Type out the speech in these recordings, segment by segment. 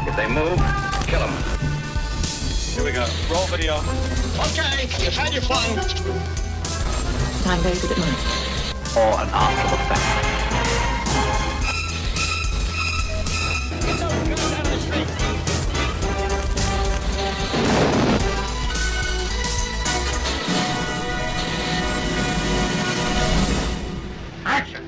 If they move, kill them. Here we go. Roll video. Okay, you've had your fun. I'm very good at money. Or an after the fact. Action!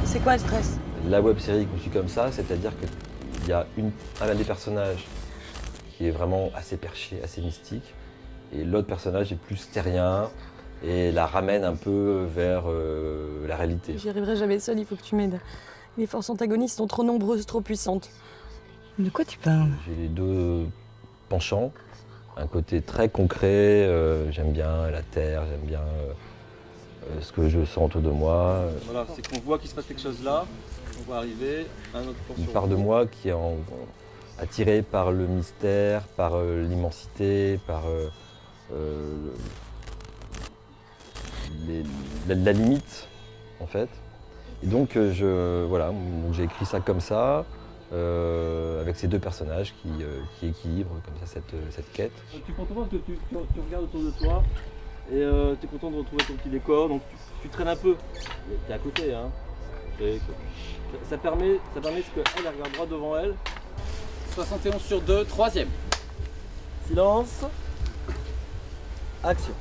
C'est quoi le stress? La web-série est conçue comme ça, c'est-à-dire qu'il y a un des personnages qui est vraiment assez perché, assez mystique, et l'autre personnage est plus terrien et la ramène un peu vers la réalité. J'y arriverai jamais seule, il faut que tu m'aides. Les forces antagonistes sont trop nombreuses, trop puissantes. De quoi tu parles? J'ai les deux penchants, un côté très concret, j'aime bien la terre, j'aime bien ce que je sens autour de moi. Voilà, c'est qu'on voit qu'il se passe quelque chose là, on voit arriver, un autre plan Une sur part de moi qui est attirée par le mystère, par l'immensité, par la limite, en fait. Et donc, j'ai écrit ça comme ça, avec ces deux personnages qui équilibrent comme ça cette quête. Tu es content parce que tu regardes autour de toi et tu es content de retrouver ton petit décor, donc tu traînes un peu. Tu es à côté, hein. Ça permet qu'elle regarde droit devant elle. 71 sur 2, troisième. Silence. Action.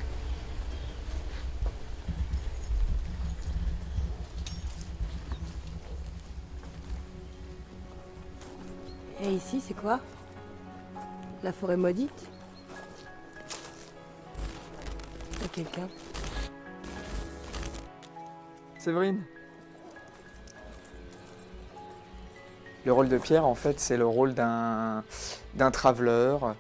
Et ici, c'est quoi? La forêt maudite? Il y a quelqu'un. Séverine. Le rôle de Pierre, en fait, c'est le rôle d'un traveleur,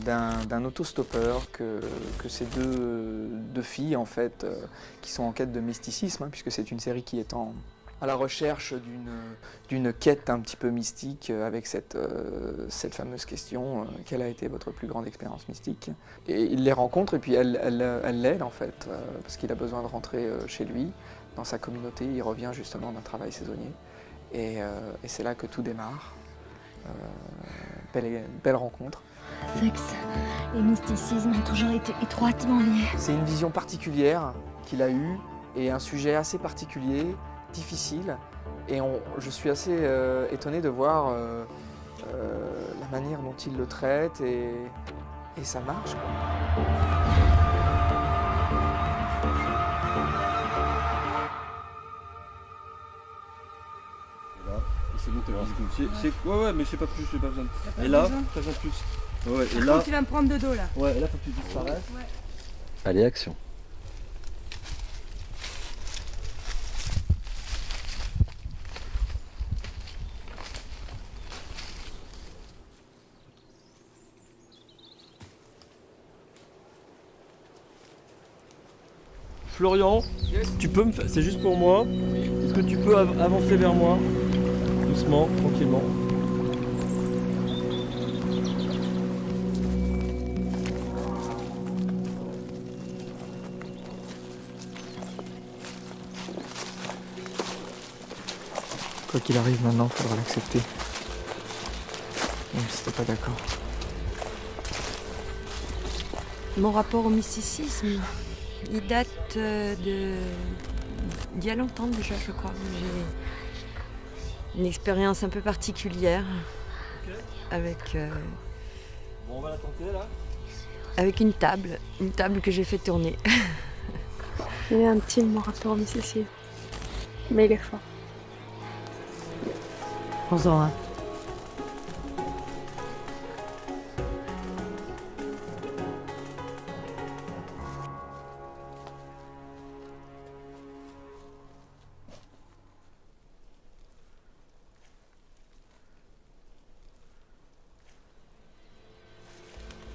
d'un autostoppeur que ces deux filles, en fait, qui sont en quête de mysticisme, hein, puisque c'est une série qui est à la recherche d'une quête un petit peu mystique avec cette fameuse question quelle a été votre plus grande expérience mystique? Et il les rencontre et puis elle l'aide, en fait, parce qu'il a besoin de rentrer chez lui, dans sa communauté. Il revient justement d'un travail saisonnier. Et c'est là que tout démarre. Belle rencontre. Sexe et mysticisme ont toujours été étroitement liés. C'est une vision particulière qu'il a eue et un sujet assez particulier, difficile. Et je suis assez étonné de voir la manière dont il le traite et ça marche, quoi. C'est bon, t'as vu. Ouais, mais je sais pas plus, j'ai pas besoin de. Et là, t'as besoin de plus. Ouais, et là. Tu vas me prendre de dos là. Ouais, et là, faut que tu disparaisses. Ouais. Allez, action. Florian, tu peux me faire. C'est juste pour moi. Est-ce que tu peux avancer vers moi? Doucement, tranquillement. Quoi qu'il arrive maintenant, il faudra l'accepter. Même si t'es pas d'accord. Mon rapport au mysticisme, il date d'il y a longtemps déjà, je crois. J'ai une expérience un peu particulière avec, Bon, on va la tenter là. avec une table que j'ai fait tourner. Il est intime mon rapport au mysticisme. Mais il est fort. Prends-en un.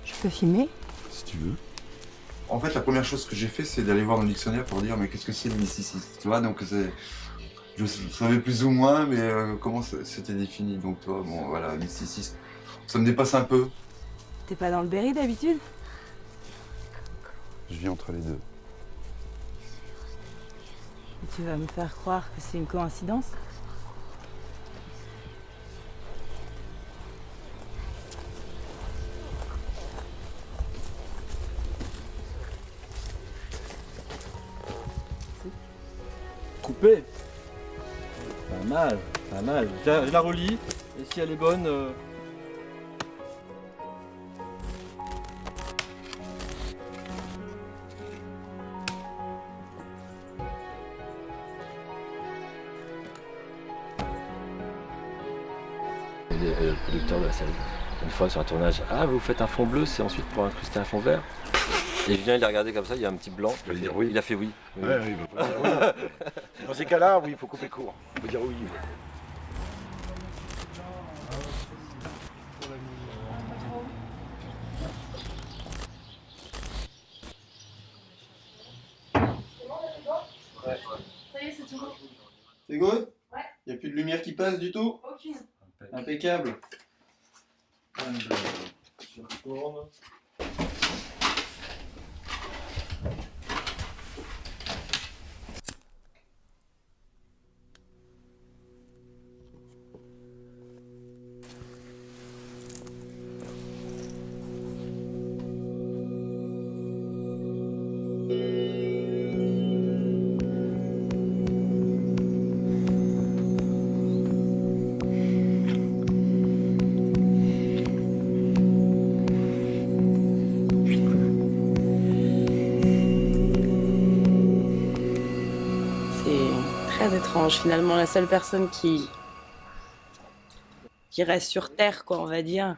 Je peux filmer? Si tu veux. En fait, la première chose que j'ai fait, c'est d'aller voir dans le dictionnaire pour dire mais qu'est-ce que c'est le mysticisme, tu vois, donc Je savais plus ou moins, mais comment c'était défini? Donc toi, bon voilà, mysticisme, ça me dépasse un peu. T'es pas dans le Berry d'habitude? Je vis entre les deux. Tu vas me faire croire que c'est une coïncidence? Coupé. Pas mal, pas mal. Je la relis, et si elle est bonne... Le producteur de la salle, une fois sur un tournage, ah vous faites un fond bleu, c'est ensuite pour incruster un fond vert. Et je viens, il a regardé comme ça, il y a un petit blanc. Je vais dire oui. Il a fait oui. Ouais, oui, bah, faut dire oui. Dans ces cas-là, oui, il faut couper court. Il faut dire oui. C'est good? Ouais. Il n'y a plus de lumière qui passe du tout? Aucune. Impeccable. Je retourne. Très étrange. Finalement, la seule personne qui reste sur Terre, quoi, on va dire,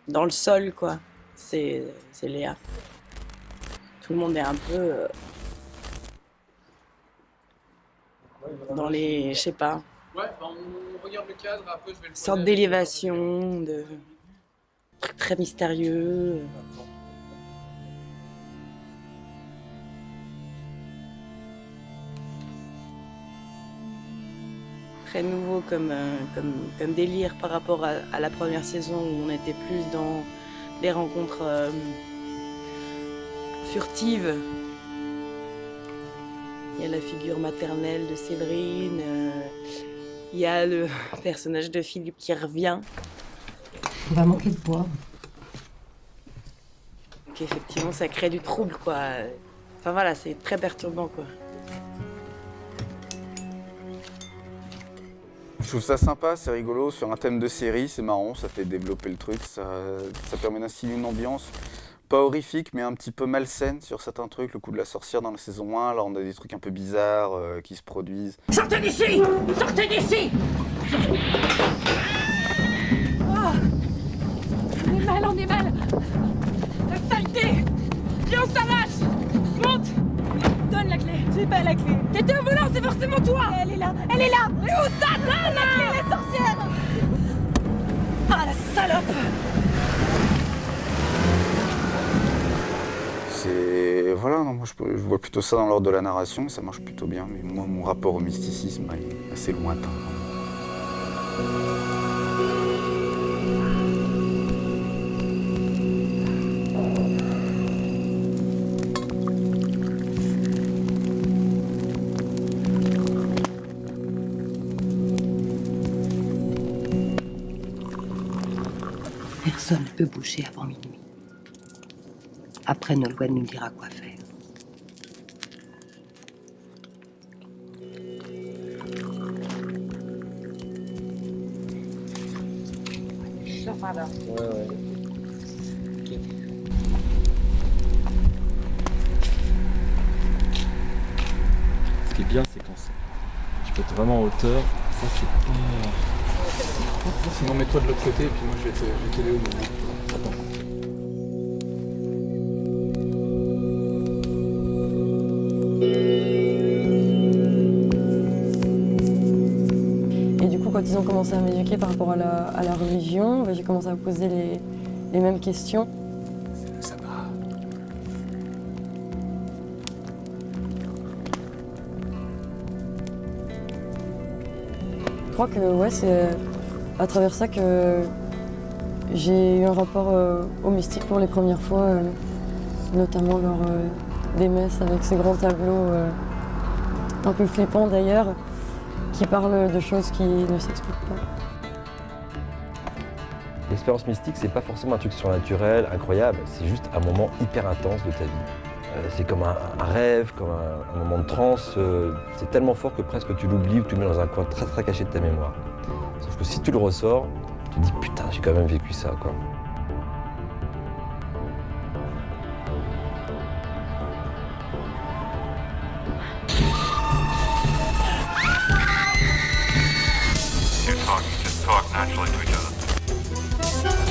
dans le sol, quoi, c'est Léa. Tout le monde est un peu dans les, je sais pas, Ouais, on regarde le cadre, après je vais le sorte d'élévation, de trucs très mystérieux. Très nouveau comme délire par rapport à la première saison où on était plus dans les rencontres furtives. Il y a la figure maternelle de Séverine, il y a le personnage de Philippe qui revient. On va manquer de poids. Donc effectivement, ça crée du trouble, quoi. Enfin voilà, c'est très perturbant, quoi. Je trouve ça sympa, c'est rigolo, sur un thème de série, c'est marrant, ça fait développer le truc, ça permet d'instiller une ambiance pas horrifique mais un petit peu malsaine sur certains trucs, le coup de la sorcière dans la saison 1, là on a des trucs un peu bizarres qui se produisent. Sortez d'ici! Sortez d'ici! Oh, on est mal! La saleté! Viens, on s'arrache! Monte! Donne la clé! J'ai pas la clé! T'étais au volant, c'est forcément toi! Elle est là! Elle est là! Mais où ça? Donne la clé, la sorcière! Ah, la salope! Voilà, non, moi je vois plutôt ça dans l'ordre de la narration, ça marche plutôt bien, mais moi mon rapport au mysticisme est assez lointain. Personne ne peut bouger avant minuit. Après, Nolwenn nous dira quoi faire. Ouais. Ce qui est bien, c'est quand tu peux être vraiment en hauteur. Ça, c'est pas... Sinon mets-toi de l'autre côté et puis moi je vais t'aider au moment. Et du coup, quand ils ont commencé à m'éduquer par rapport à la religion, j'ai commencé à poser les mêmes questions. Ça va. crois que ouais, c'est à travers ça que j'ai eu un rapport au mystique pour les premières fois, notamment lors des messes avec ces grands tableaux un peu flippants d'ailleurs, qui parlent de choses qui ne s'expliquent pas. L'expérience mystique, c'est pas forcément un truc surnaturel, incroyable, c'est juste un moment hyper intense de ta vie. C'est comme un rêve, comme un moment de transe. C'est tellement fort que presque tu l'oublies ou tu le mets dans un coin très très caché de ta mémoire. Sauf que si tu le ressors, tu te dis putain, j'ai quand même vécu ça, quoi.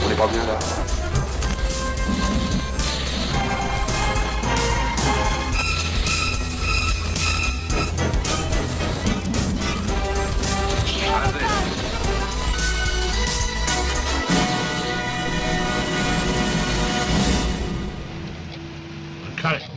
On est pas bien là. Cut it.